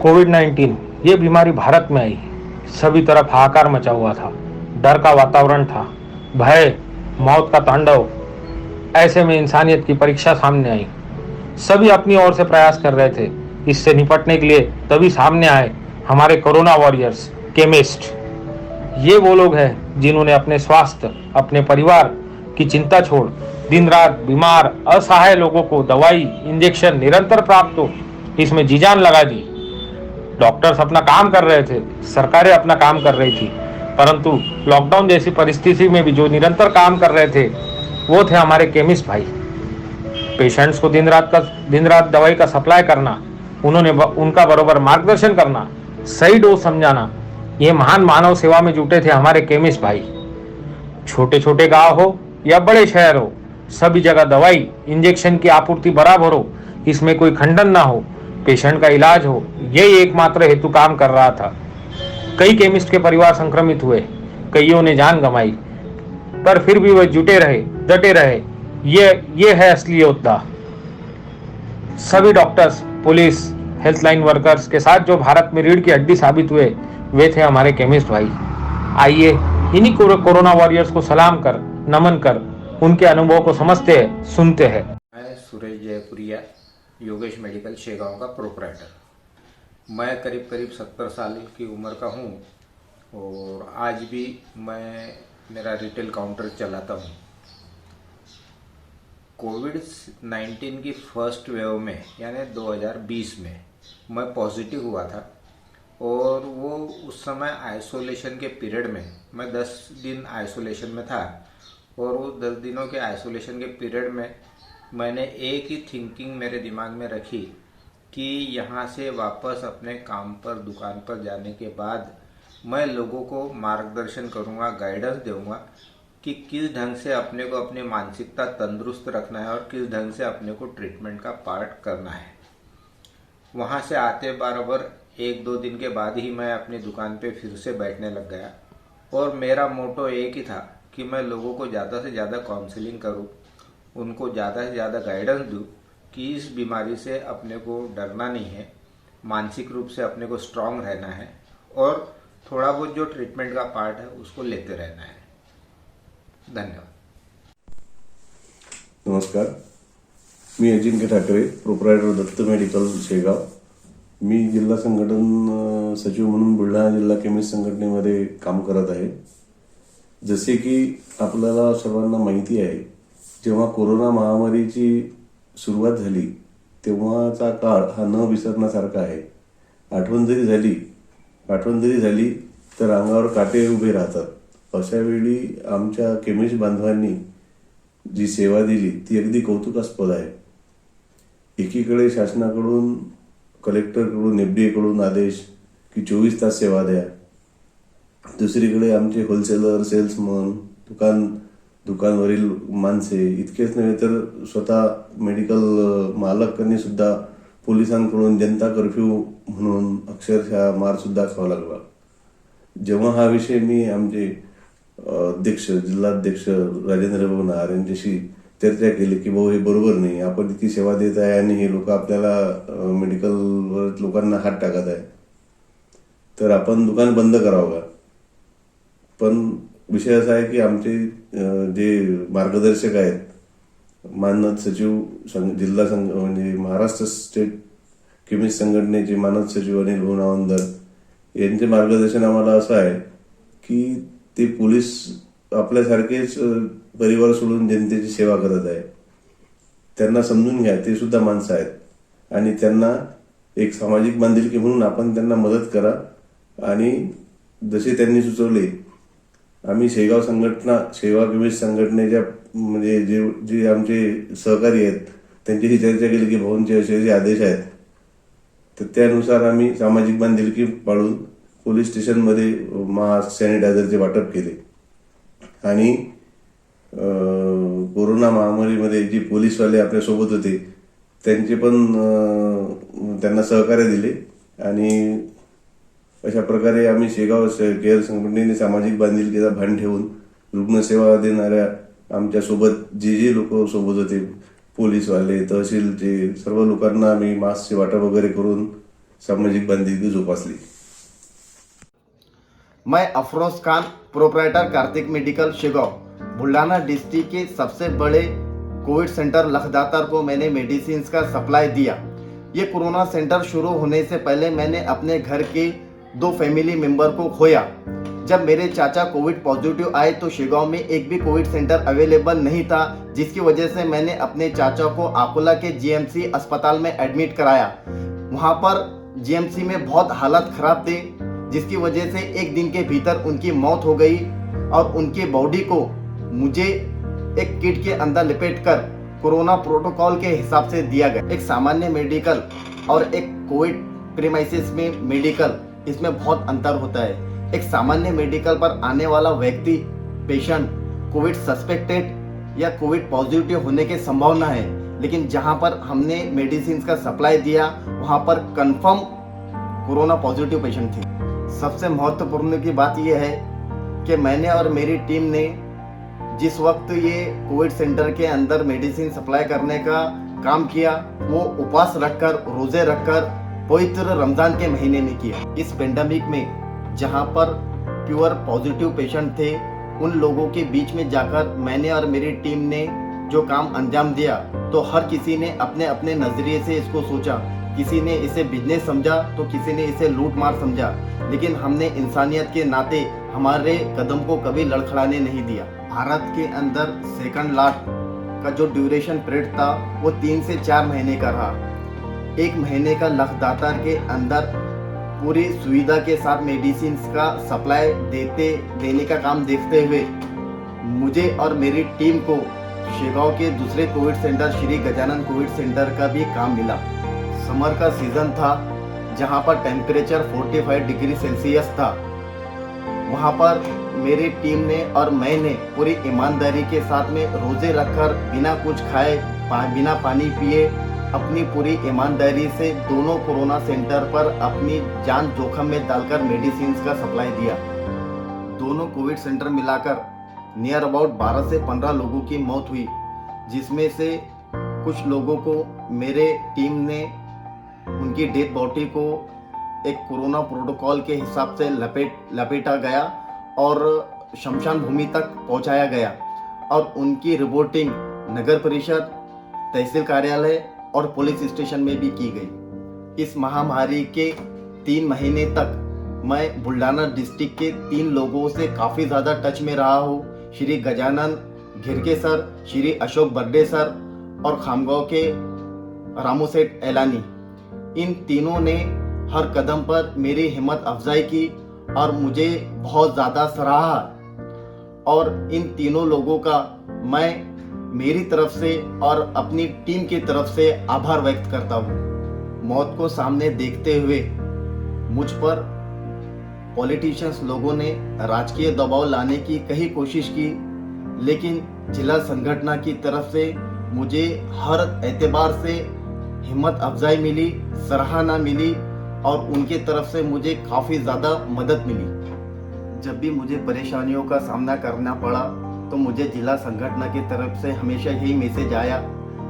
कोविड-19 ये बीमारी भारत में आई, सभी तरफ हाहाकार मचा हुआ था, डर का वातावरण था, भय, मौत का तांडव। ऐसे में इंसानियत की परीक्षा सामने आई। सभी अपनी ओर से प्रयास कर रहे थे इससे निपटने के लिए। तभी सामने आए हमारे कोरोना वॉरियर्स, केमिस्ट। ये वो लोग हैं जिन्होंने अपने स्वास्थ्य, अपने परिवार की चिंता छोड़ दिन रात बीमार असहाय लोगों को दवाई, इंजेक्शन निरंतर प्राप्त हो, इसमें जी जान लगा दी। डॉक्टर्स अपना काम कर रहे थे, सरकारें अपना काम कर रही थी, परंतु लॉकडाउन जैसी परिस्थिति में भी जो निरंतर काम कर रहे थे वो थे हमारे केमिस्ट भाई। पेशेंट्स को दिन रात दवाई का सप्लाई करना, उनका बरोबर मार्गदर्शन करना, सही डोज समझाना, ये महान मानव सेवा में जुटे थे हमारे केमिस्ट भाई। छोटे छोटे गांव हो या बड़े शहर हो, सभी जगह दवाई, इंजेक्शन की आपूर्ति बराबर हो, इसमें कोई खंडन ना हो, पेशेंट का इलाज हो, यही एकमात्र हेतु काम कर रहा था। कई केमिस्ट के परिवार संक्रमित हुए, कईयों ने जान गंवाई, पर फिर भी वह जुटे रहे, डटे रहे। ये है असली योद्धा। सभी doctors, police, health line workers के साथ जो भारत में रीढ़ की हड्डी साबित हुए वे थे हमारे केमिस्ट भाई। आइए इन्हीं कोरोना वॉरियर्स को सलाम कर, नमन कर, उनके अनुभव को समझते हैं, सुनते हैं। मैं सुरेश जयपुरिया, योगेश मेडिकल शेगांव का प्रोपराइटर। मैं करीब 70 साल की उम्र का हूँ और आज भी मैं मेरा रिटेल काउंटर चलाता हूँ। कोविड-19 की फर्स्ट वेव में यानी 2020 में मैं पॉजिटिव हुआ था और वो उस समय आइसोलेशन के पीरियड में मैं 10 दिन आइसोलेशन में था और वो 10 दिनों के आइसोलेशन के पीरियड में मैंने एक ही थिंकिंग मेरे दिमाग में रखी कि यहाँ से वापस अपने काम पर, दुकान पर जाने के बाद मैं लोगों को मार्गदर्शन करूँगा, गाइडेंस दूंगा कि किस ढंग से अपने को अपनी मानसिकता तंदुरुस्त रखना है और किस ढंग से अपने को ट्रीटमेंट का पार्ट करना है। वहाँ से आते बराबर 1-2 दिन के बाद ही मैं अपनी दुकान पे फिर से बैठने लग गया और मेरा मोटो एक ही था कि मैं लोगों को ज़्यादा से ज़्यादा काउंसलिंग करूँ, उनको ज़्यादा से ज़्यादा गाइडेंस दूँ कि इस बीमारी से अपने को डरना नहीं है, मानसिक रूप से अपने को स्ट्रांग रहना है और थोड़ा बहुत जो ट्रीटमेंट का पार्ट है उसको लेते रहना है। धन्यवाद। नमस्कार, मी अजिंक्य ठाकरे, प्रोपरायटर दत्त मेडिकल शेगाव। मी जिल्हा संघटन सचिव म्हणून बुलढाणा जिल्हा केमिस्ट संघटनेमध्ये काम करत आहे। जसे की आपल्याला सर्वांना माहिती आहे, जेव्हा कोरोना महामारीची सुरुवात झाली तेव्हाचा काळ हा न विसरण्यासारखा आहे। आठवण जरी झाली तर अंगावर काटे उभे राहतात। अशा वेळी आमच्या केमिस्ट बांधवांनी जी सेवा दिली ती अगदी कौतुकास्पद आहे। एकीकडे शासनाकडून, कलेक्टरकडून, एफडीए कडून आदेश की 24 तास सेवा द्या, दुसरीकडे आमचे होलसेलर, सेल्समन, दुकानवरील माणसे, इतकेच नव्हे तर स्वतः मेडिकल मालकांनी सुद्धा पोलिसांकडून जनता कर्फ्यू म्हणून अक्षरशः मार सुद्धा खावा लागला। जेव्हा हा विषय मी आमचे जिल्हाध्यक्ष राजेंद्र भाऊ नार यांच्याशी चर्चा केली की भाऊ हे बरोबर नाही, आपण इतकी सेवा देत आहे आणि हे लोक आपल्याला मेडिकलवर लोकांना हात टाकत आहे, तर आपण दुकान बंद करावं का? पण विषय असा आहे की आमचे जे मार्गदर्शक आहेत, मानद सचिव जिल्हा म्हणजे महाराष्ट्र स्टेट केमिस्ट संघटनेचे मानद सचिव अनिल भाऊ नावंदर यांचे मार्गदर्शन आम्हाला असं आहे की ते पोलीस आपल्यासारखेच परिवार सोडून जनतेची सेवा करत आहे, त्यांना समजून घ्या, ते सुद्धा माणसं आहेत आणि त्यांना एक सामाजिक बांधिलकी म्हणून आपण त्यांना मदत करा। आणि जसे त्यांनी सुचवले, आम्ही शेगाव सेवा केमिस्ट संघटनेच्या म्हणजे जे आमचे सहकारी आहेत त्यांच्याशी चर्चा केली की भाऊंचे असे आदेश आहेत, तर त्यानुसार आम्ही सामाजिक बांधिलकी पाळून पोलीस स्टेशनमध्ये मास्क, सॅनिटायझरचे वाटप केले आणि कोरोना महामारीमध्ये जी पोलीसवाले आपल्यासोबत होते त्यांचे पण त्यांना सहकार्य दिले आणि अशा प्रकारे आम्ही शेगाव केअर संघटनेने सामाजिक बांधिलकीचा भान ठेवून रुग्णसेवा देणाऱ्या आमच्या सोबत जे लोक सोबत होते, पोलीसवाले, तहसीलचे सर्व लोकांना आम्ही मास्कचे वाटप वगैरे करून सामाजिक बांधिलकी जोपासली. मैं Afroz Khan, proprietor Kartik medical Shegaon, Buldhana district के सबसे बड़े कोविड सेंटर लखदातार को मैंने मेडिसिन का सप्लाई दिया. ये कोरोना सेंटर शुरू होने से पहले मैंने अपने घर के 2 फैमिली मेंबर को खोया. जब मेरे चाचा कोविड पॉजिटिव आए तो शेगांव में एक भी कोविड सेंटर अवेलेबल नहीं था, जिसकी वजह से मैंने अपने चाचा को अकोला के जीएमसी अस्पताल में एडमिट कराया. वहाँ पर जीएमसी में बहुत हालत खराब थे, जिसकी वजह से एक दिन के भीतर उनकी मौत हो गई और उनकी बॉडी को मुझे एक किट के अंदर लपेटकर कोरोना प्रोटोकॉल के हिसाब से दिया गया. एक सामान्य मेडिकल और एक कोविड प्रीमाइसिस में मेडिकल, इसमें बहुत अंतर होता है. एक सामान्य मेडिकल पर आने वाला व्यक्ति, पेशेंट कोविड सस्पेक्टेड या कोविड पॉजिटिव होने की संभावना है, लेकिन जहां पर हमने मेडिसिन का सप्लाई दिया वहां पर कंफर्म कोरोना पॉजिटिव पेशेंट थे. सबसे महत्वपूर्ण की बात यह है कि मैंने और मेरी टीम ने जिस वक्त ये कोविड सेंटर के अंदर मेडिसिन सप्लाई करने का काम किया, वो उपवास रखकर, रोजे रखकर पवित्र रमजान के महीने में किया. इस पेंडेमिक में जहां पर प्योर पॉजिटिव पेशेंट थे, उन लोगों के बीच में जाकर मैंने और मेरी टीम ने जो काम अंजाम दिया, तो हर किसी ने अपने अपने नज़रिए से इसको सोचा. किसी ने इसे बिजनेस समझा तो किसी ने इसे लूट मार समझा, लेकिन हमने इंसानियत के नाते हमारे कदम को कभी लड़खड़ाने नहीं दिया. भारत के अंदर सेकंड लॉट का जो ड्यूरेशन पीरियड था वो 3 से 4 महीने का रहा. 1 महीने का लखदातार के अंदर पूरी सुविधा के साथ मेडिसिन का सप्लाई देने का काम देखते हुए मुझे और मेरी टीम को शेगांव के दूसरे Covid centre Shri Gajanan Covid centre का भी काम मिला. समर का सीजन था, जहां पर टेम्परेचर 45 डिग्री सेल्सियस था. वहां पर मेरी टीम ने और मैंने पूरी ईमानदारी के साथ में रोजे रखकर बिना कुछ खाए, बिना पानी पिए, अपनी पूरी ईमानदारी से दोनों कोरोना सेंटर पर अपनी जान जोखिम में डालकर मेडिसिन का सप्लाई दिया. दोनों कोविड सेंटर मिलाकर नियर अबाउट 12 से 15 लोगों की मौत हुई, जिसमें से कुछ लोगों को मेरे टीम ने उनकी डेड बॉडी को एक कोरोना प्रोटोकॉल के हिसाब से लपेटा गया और शमशान भूमि तक पहुंचाया गया और उनकी रिपोर्टिंग नगर परिषद, तहसील कार्यालय और पुलिस स्टेशन में भी की गई. इस महामारी के 3 महीने तक मैं बुल्ढाना डिस्ट्रिक्ट के 3 लोगों से काफ़ी ज़्यादा टच में रहा हूँ. श्री गजानन घिरके सर, श्री अशोक बर्डे सर और खामगांव के रामू सेठ एलानी. इन तीनों ने हर कदम पर मेरी हिम्मत अफजाई की और मुझे बहुत ज़्यादा सराहा. और इन तीनों लोगों का मैं मेरी तरफ से और अपनी टीम की तरफ से आभार व्यक्त करता हूँ. मौत को सामने देखते हुए मुझ पर पॉलिटिशियंस लोगों ने राजकीय दबाव लाने की कई कोशिश की, लेकिन जिला संगठन की तरफ से मुझे हर एतबार से हिम्मत अफजाई मिली, सराहना मिली और उनके तरफ से मुझे काफ़ी ज़्यादा मदद मिली. जब भी मुझे परेशानियों का सामना करना पड़ा तो मुझे जिला संगठन की तरफ से हमेशा यही मैसेज आया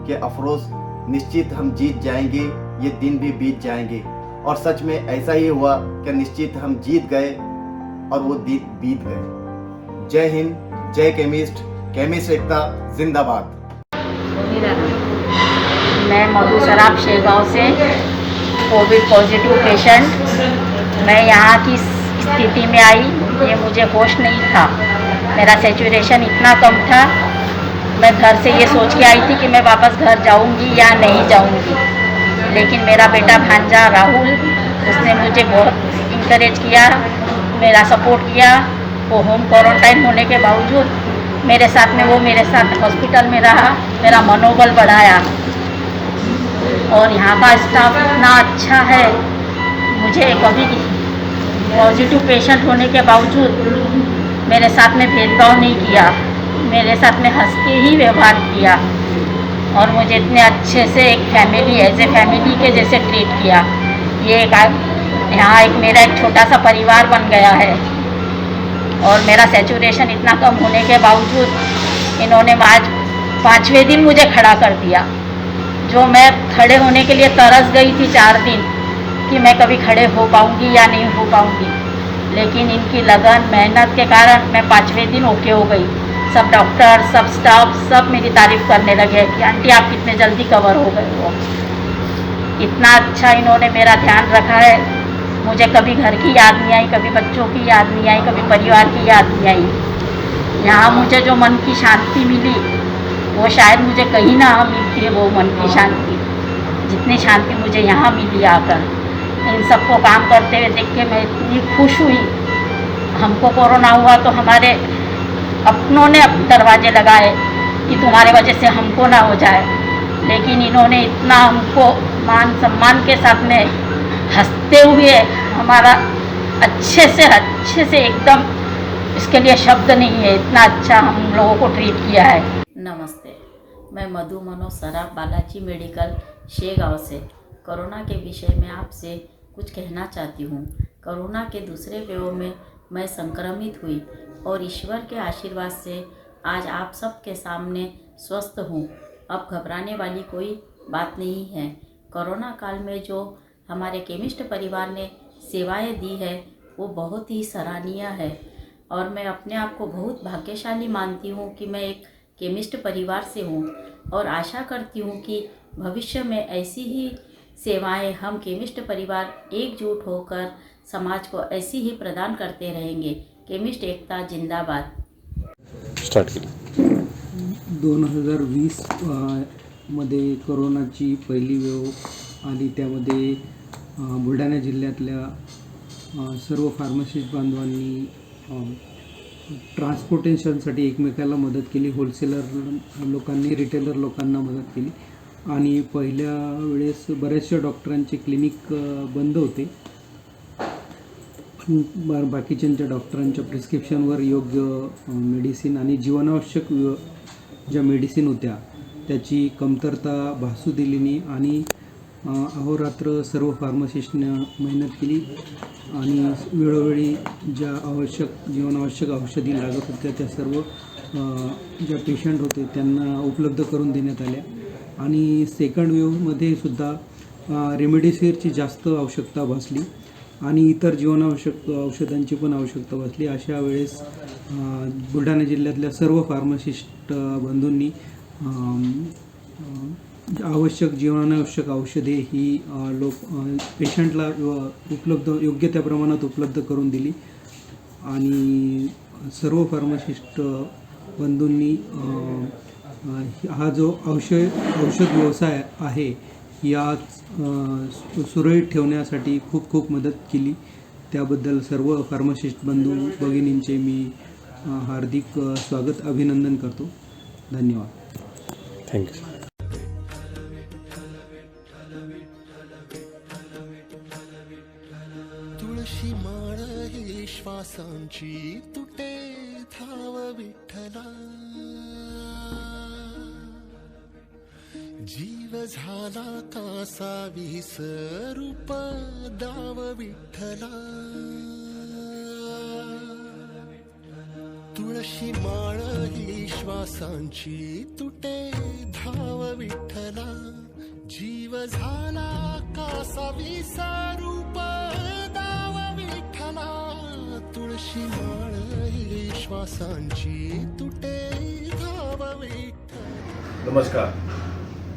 कि अफरोज, निश्चित हम जीत जाएंगे, ये दिन भी बीत जाएंगे. और सच में ऐसा ही हुआ कि निश्चित हम जीत गए और वो दिन बीत गए. जय हिंद, जय केमिस्ट एकता जिंदाबाद. मैं मधु सराफ शेगांव से कोविड पॉजिटिव पेशेंट. मैं यहाँ की स्थिति में आई, ये मुझे होश नहीं था. मेरा सैचुरेशन इतना कम था, मैं घर से ये सोच के आई थी कि मैं वापस घर जाऊंगी या नहीं जाऊंगी. लेकिन मेरा बेटा भांजा राहुल, उसने मुझे बहुत इंकरेज किया, मेरा सपोर्ट किया. वो होम क्वारंटाइन होने के बावजूद मेरे साथ हॉस्पिटल में रहा, मेरा मनोबल बढ़ाया. और यहाँ का स्टाफ इतना अच्छा है, मुझे कभी पॉजिटिव पेशेंट होने के बावजूद मेरे साथ में भेदभाव नहीं किया, मेरे साथ में हंस के ही व्यवहार किया और मुझे इतने अच्छे से एक फैमिली, एज ए फैमिली के जैसे ट्रीट किया. ये यहाँ मेरा एक छोटा सा परिवार बन गया है. और मेरा सैचुरेशन इतना कम होने के बावजूद इन्होंने आज 5वें दिन मुझे खड़ा कर दिया. जो मैं खड़े होने के लिए तरस गई थी 4 दिन, कि मैं कभी खड़े हो पाऊँगी या नहीं हो पाऊँगी, लेकिन इनकी लगन मेहनत के कारण मैं 5वें दिन ओके हो गई। सब डॉक्टर, सब स्टाफ, सब मेरी तारीफ़ करने लगे कि आंटी आप कितने जल्दी कवर हो गए हो। इतना अच्छा इन्होंने मेरा ध्यान रखा है, मुझे कभी घर की याद नहीं आई, कभी बच्चों की याद नहीं आई, कभी परिवार की याद नहीं आई। यहाँ मुझे जो मन की शांति मिली वो शायद मुझे कहीं ना मिलती है, वो मन की शांति जितनी शांति मुझे यहाँ मिली आकर। इन सबको काम करते हुए देख के मैं इतनी खुश हुई। हमको कोरोना हुआ तो हमारे अपनों ने दरवाजे लगाए कि तुम्हारे वजह से हमको ना हो जाए, लेकिन इन्होंने इतना हमको मान सम्मान के साथ में हंसते हुए हमारा अच्छे से एकदम, इसके लिए शब्द नहीं है, इतना अच्छा हम लोगों को ट्रीट किया है। नमस्ते, मैं मधु मनोज सराफ बालाजी मेडिकल शेगांव से कोरोना के विषय में आपसे कुछ कहना चाहती हूँ। कोरोना के दूसरे वेव में मैं संक्रमित हुई और ईश्वर के आशीर्वाद से आज आप सबके सामने स्वस्थ हूँ। अब घबराने वाली कोई बात नहीं है। कोरोना काल में जो हमारे केमिस्ट परिवार ने सेवाएं दी है वो बहुत ही सराहनीय है और मैं अपने आप को बहुत भाग्यशाली मानती हूँ कि मैं एक केमिस्ट परिवार से हूँ और आशा करती हूँ कि भविष्य में ऐसी ही सेवाएं हम केमिस्ट परिवार एकजुट होकर समाज को ऐसी ही प्रदान करते रहेंगे। केमिस्ट एकता जिंदाबाद। स्टार्ट केली 2020 मध्ये कोरोनाची पहिली वेव आली, त्यामध्ये बुलढाणा जिल्ह्यातल्या सर्व फार्मसिस्ट बांधवांनी ट्रान्सपोर्टेशनसाठी एकमेकाला मदत केली, होलसेलर लोकांनी रिटेलर लोकांना मदत केली आणि पहिल्या वेळेस बऱ्याचशा डॉक्टरांचे क्लिनिक बंद होते, पण बाकीच्यांच्या डॉक्टरांच्या प्रिस्क्रिप्शनवर योग्य मेडिसिन आणि जीवनावश्यक ज्या मेडिसिन होत्या त्याची कमतरता भासू दिली नाही आणि अहोरात्र सर्व फार्मासिस्टनं मेहनत केली आणि वेळोवेळी ज्या जीवनावश्यक औषधी लागत होत्या त्या सर्व ज्या पेशंट होते त्यांना उपलब्ध करून देण्यात आल्या आणि सेकंड वेव्हमध्ये सुद्धा रेमडेसिवीरची जास्त आवश्यकता भासली आणि इतर जीवनावश्यक औषधांची पण आवश्यकता भासली। अशा वेळेस बुलढाणा जिल्ह्यातल्या सर्व फार्मासिस्ट बंधूंनी जीवनावश्यक औषधे ही पेशंटला योग्य त्या प्रमाणात उपलब्ध करून दिली आणि सर्व फार्मासिस्ट बंधूंनी हा जो औषध व्यवसाय आहे या सुरळीत ठेवण्यासाठी खूप मदत केली। त्याबद्दल सर्व फार्मासिस्ट बंधू भगिनींचे मी हार्दिक स्वागत अभिनंदन करतो। धन्यवाद। थँक्यू। तुळशी माळ ही श्वासांची तुटे धाव विठ्ठला, जीव झाला कासा विसरूप दाव विठ्ठला। तुळशी माळ ही श्वासांची तुटे धाव विठ्ठला, जीव झाला कासा विसरूप दाव विठ्ठला। तुळशी माळ ही श्वासांची तुटे धाव विठ्ठला। नमस्कार,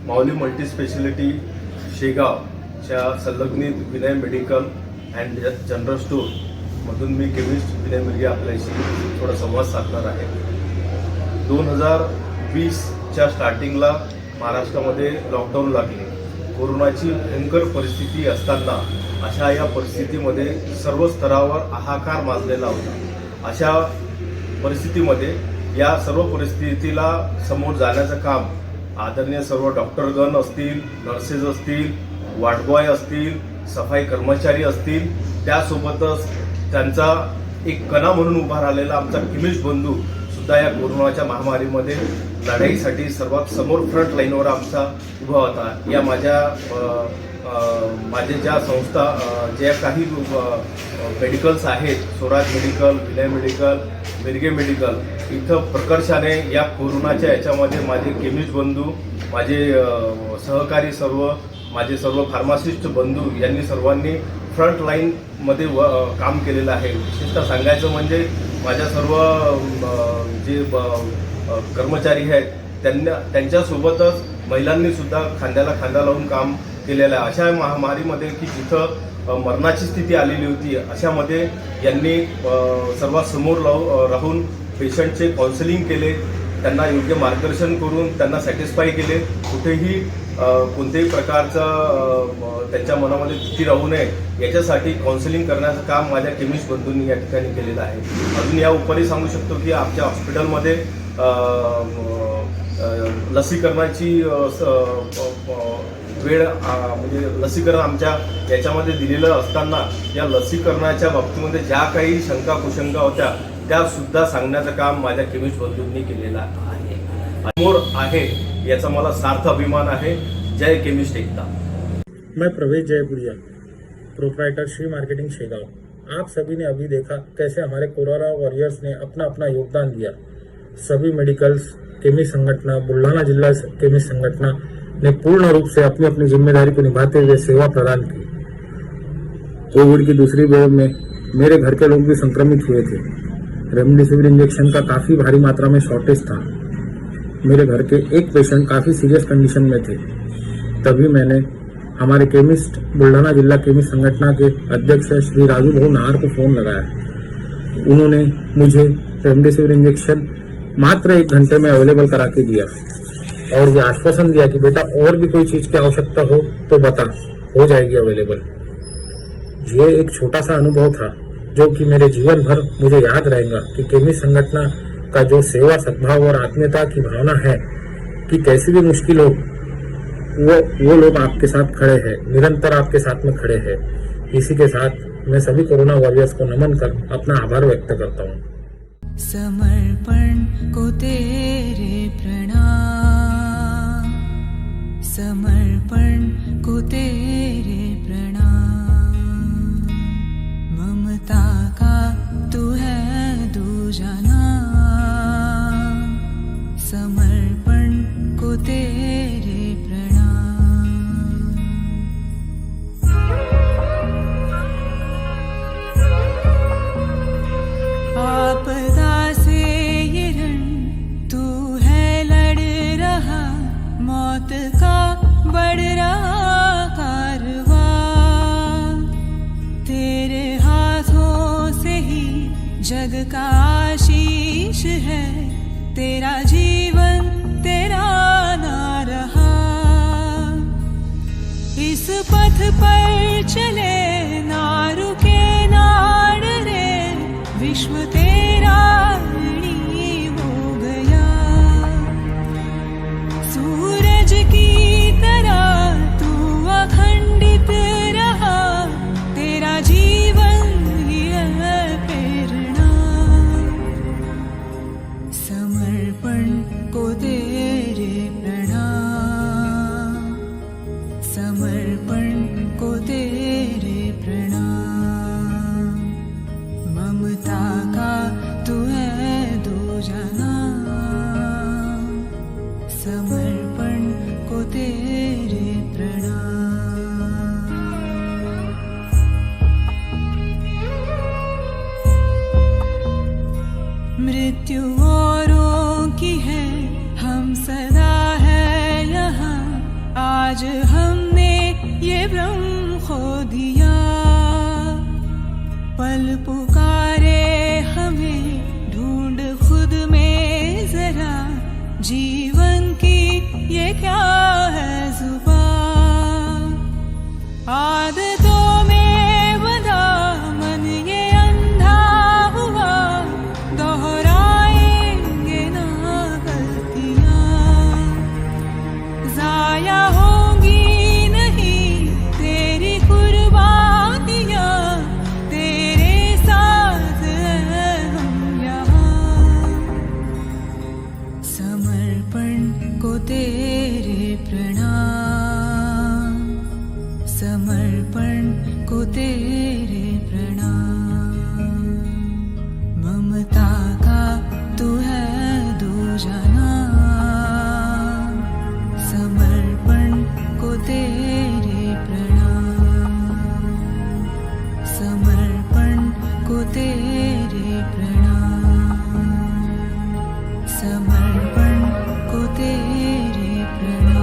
माऊली मल्टी स्पेशलिटी शेगावच्या संलग्नित Vinay medical and general store मधून मी केमिस्ट विनय मिरगे आपल्याशी थोडा संवाद साधणार आहे। 2020च्या स्टार्टिंगला महाराष्ट्रामध्ये लॉकडाऊन लागले, कोरोनाची भयंकर परिस्थिती असताना अशा या परिस्थितीमध्ये सर्व स्तरावर हाहाकार माजलेला होता। अशा परिस्थितीमध्ये या सर्व परिस्थितीला समोर जाण्याचं काम आदरणीय सर्व डॉक्टरगण असतील, नर्सेस असतील, वार्डबॉय असतील, सफाई कर्मचारी असतील, त्यासोबतच त्यांचा एक कणा म्हणून उभा राहिलेला आमचा केमिस्ट बंधू सुद्धा या कोरोनाच्या महामारीमध्ये लढाईसाठी सर्वात समोर फ्रंट लाईनवर आमचा उभा होता। या माझे ज्या संस्था ज्या काही मेडिकल्स आहेत, स्वराज मेडिकल, विनय मेडिकल, मिरगे मेडिकल, इथं प्रकर्षाने या कोरोनाच्या याच्यामध्ये माझे केमिस्ट बंधू, माझे सहकारी सर्व माझे सर्व फार्मासिस्ट बंधू यांनी सर्वांनी फ्रंट लाईनमध्ये काम केलेलं आहे. विशेषतः सांगायचं म्हणजे माझ्या सर्व जे कर्मचारी आहेत त्यांच्यासोबतच महिलांनी सुद्धा खांद्याला खांदा लावून काम केलेलं आहे. अशा महामारीमध्ये की जिथं मरणाची स्थिती आलेली होती अशामध्ये यांनी सर्वात समोर राहून पेशंटचे काउन्सिलिंग केले, त्यांना योग्य मार्गदर्शन करून त्यांना सॅटिस्फाय केले. कुठेही कोणत्याही प्रकारचं त्यांच्या मनामध्ये भीती राहू नये याच्यासाठी काउन्सिलिंग करण्याचं काम माझ्या केमिस्ट बंधूंनी या ठिकाणी केलेलं आहे. अजून या उपरी सांगू शकतो की आमच्या हॉस्पिटलमध्ये लसीकरणाची वेळ म्हणजे लसीकरण आमच्या याच्यामध्ये दिलेलं असताना या लसीकरणाच्या बाबतीमध्ये ज्या काही शंका कुशंका होत्या त्या सुद्धा सांगण्याचं काम माझ्या केमिस्ट बंधूंनी केलेलं आहे. समोर आहे याचा मला सार्थ अभिमान आहे. जय केमिस्ट एकता. मैं प्रवेश जयपुरिया, प्रोप्राइटर श्री मार्केटिंग शेगांव। आप सभी ने अभी देखा कैसे हमारे कोरोना वॉरियर्स ने अपना अपना योगदान दिया। सभी मेडिकल्स, केमिस्ट संगठन, बुल्ढाना जिला केमिस्ट संगठन ने पूर्ण रूप से अपनी अपनी जिम्मेदारी को निभाते हुए सेवा प्रदान की। कोविड की दूसरी वेव में मेरे घर के लोग भी संक्रमित हुए थे। रेमडेसिविर इंजेक्शन का काफी भारी मात्रा में शॉर्टेज था। मेरे घर के एक पेशेंट काफी सीरियस कंडीशन में थे। तभी मैंने हमारे केमिस्ट बुल्ढाना जिला केमिस्ट संगठन के अध्यक्ष श्री राजू भाऊ नाहर को फोन लगाया। उन्होंने मुझे रेमडेसिविर इंजेक्शन मात्र 1 घंटे में अवेलेबल करा के दिया और ये आश्वासन दिया कि बेटा और भी कोई चीज की आवश्यकता हो तो बता, हो जाएगी अवेलेबल। ये एक छोटा सा अनुभव था जो कि मेरे जीवन भर मुझे याद रहेगा कि केमिस्ट संगठन का जो सेवा, सद्भाव और आत्मीयता की भावना है कि कैसी भी मुश्किल हो वो लोग आपके साथ खड़े हैं, निरंतर आपके साथ में खड़े हैं। इसी के साथ मैं सभी कोरोना वॉरियर्स को नमन कर अपना आभार व्यक्त करता हूँ। समर्पण को तेरे प्रणाम, समर्पण को तेरे प्रणाम। ममता का तू है दूजा नाम, समर्पण को तेरे प्रणाम। आपदा से ये रण तू है लड़ रहा, मौत का बढ़ रहा कारवां। तेरे हाथों से ही जग का आशीष है, तेरा जीवन तेरा ना रहा। इस पथ पर चले ना रुके ना डरे, विश्व तेरा ऋणी हो गया। सूरज की तरह तू अखंडित रहा, तेरा जीवन ही है प्रेरणा। समर्पण को तेरे प्रणाम, समर्पण को तेरे प्रणाम। ममता का तू है दूजा नाम, समर्पण को तेरे प्रणाम। मृत्यु औरों की है, हम सदा है यहाँ। आज हमने ये भ्रम खो दिया, पल पुकारे हमें ढूंढ खुद में जरा। जीवन की ये क्या है जुबान, आदतों में बंधा मन ये अंधा हुआ। दोहराएंगे ना गलतियाँ, जाया होंगी नहीं तेरी कुर्बानियाँ। तेरे साथ हैं हम यहाँ, समर्पण को तेरे प्रणाम, समर्पण को तेरे प्रणाम। ममता का तू है दूजा नाम, समर्पण को तेरे समर्पण को तेरे प्रणाम, समर्पण को तेरे प्रणाम।